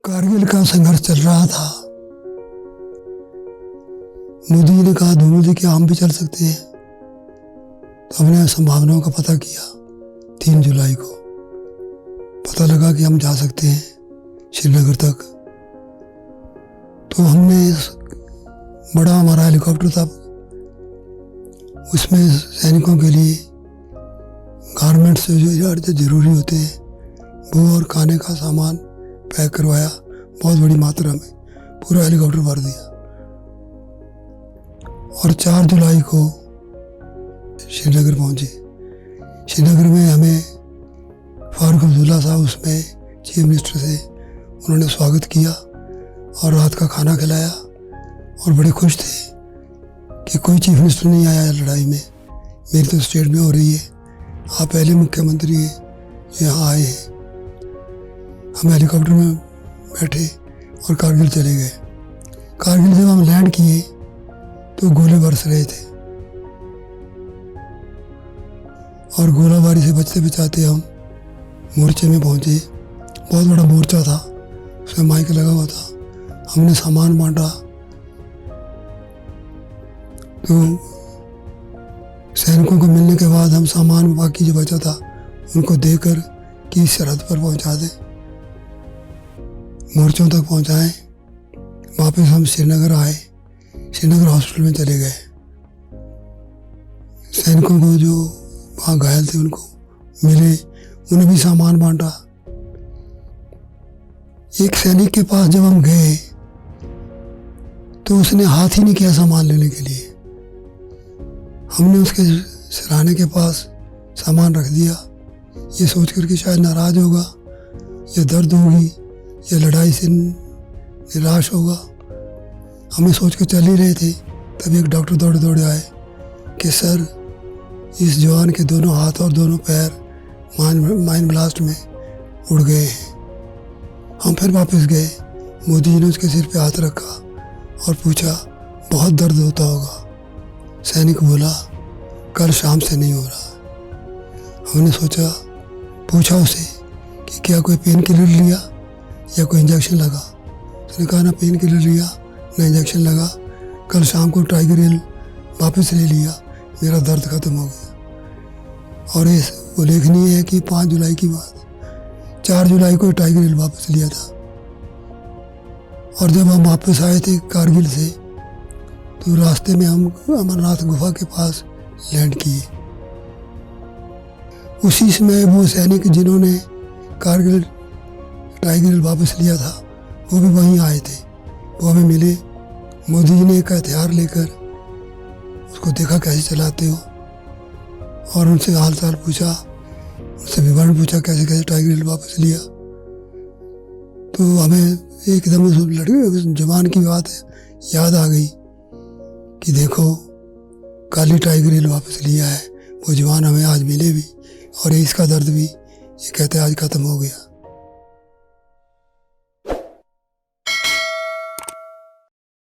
कारगिल का संघर्ष चल रहा था। मोदी जी ने कहा दोनों जी कि हम भी चल सकते हैं, तो हमने संभावनाओं का पता किया। 3 जुलाई को पता लगा कि हम जा सकते हैं श्रीनगर तक। तो हमने बड़ा हमारा हेलीकॉप्टर था, उसमें सैनिकों के लिए गारमेंट्स जो ज़रूरी होते हैं वो और खाने का सामान पैक करवाया। बहुत बड़ी मात्रा में पूरा हेलीकॉप्टर भर दिया और 4 जुलाई को श्रीनगर पहुंचे। श्रीनगर में हमें फारूक अब्दुल्ला साहब उसमें चीफ मिनिस्टर से उन्होंने स्वागत किया और रात का खाना खिलाया और बड़े खुश थे कि कोई चीफ मिनिस्टर नहीं आया लड़ाई में, मेरी तो स्टेट में हो रही है, आप पहले मुख्यमंत्री हैं जो यहाँ आए हैं। हम हेलीकॉप्टर में बैठे और कारगिल चले गए। कारगिल जब हम लैंड किए तो गोले बरस रहे थे और गोलाबारी से बचते बचाते हम मोर्चे में पहुंचे। बहुत बड़ा मोर्चा था, उसमें माइक लगा हुआ था। हमने सामान बांटा तो सैनिकों को मिलने के बाद हम सामान बाकी जो बचा था उनको देकर कि सरहद पर पहुंचा दें, मोर्चों तक पहुंचाएं। वापस हम श्रीनगर आए, श्रीनगर हॉस्पिटल में चले गए। सैनिकों को जो वहाँ घायल थे उनको मिले, उन्हें भी सामान बांटा। एक सैनिक के पास जब हम गए तो उसने हाथ ही नहीं किया सामान लेने के लिए। हमने उसके सिरहाने के पास सामान रख दिया, ये सोच कर कि शायद नाराज़ होगा या दर्द होगी या लड़ाई से निराश होगा। हमें सोच कर चल ही रहे थे, तभी एक डॉक्टर दौड़े दौड़े आए कि सर इस जवान के दोनों हाथ और दोनों पैर माइन ब्लास्ट में उड़ गए हैं। हम फिर वापस गए। मोदी जी ने उसके सिर पे हाथ रखा और पूछा बहुत दर्द होता होगा। सैनिक बोला कल शाम से नहीं हो रहा। हमने सोचा, पूछा उसे कि क्या कोई पेन किलर लिया या कोई इंजेक्शन लगा। उसने कहा ना पेन किलर लिया ना इंजेक्शन लगा, कल शाम को टाइगर हिल वापस ले लिया, मेरा दर्द ख़त्म हो गया। और इस उल्लेखनीय है कि 5 जुलाई की बात, 4 जुलाई को टाइगर हिल वापस लिया था। और जब हम वापस आए थे कारगिल से तो रास्ते में हम अमरनाथ गुफा के पास लैंड किए। उसी समय वो सैनिक जिन्होंने कारगिल टाइगर हिल वापस लिया था वो भी वहीं आए थे, वो हमें मिले। मोदी जी ने एक हथियार लेकर उसको देखा कैसे चलाते हो और उनसे हाल चाल पूछा, उनसे विवरण पूछा कैसे कैसे टाइगर हिल वापस लिया। तो हमें एकदम उस लड़के जवान की बात याद आ गई कि देखो काली टाइगर हिल वापस लिया है। वो जवान हमें आज मिले भी और इसका दर्द भी ये कहते आज ख़त्म हो गया।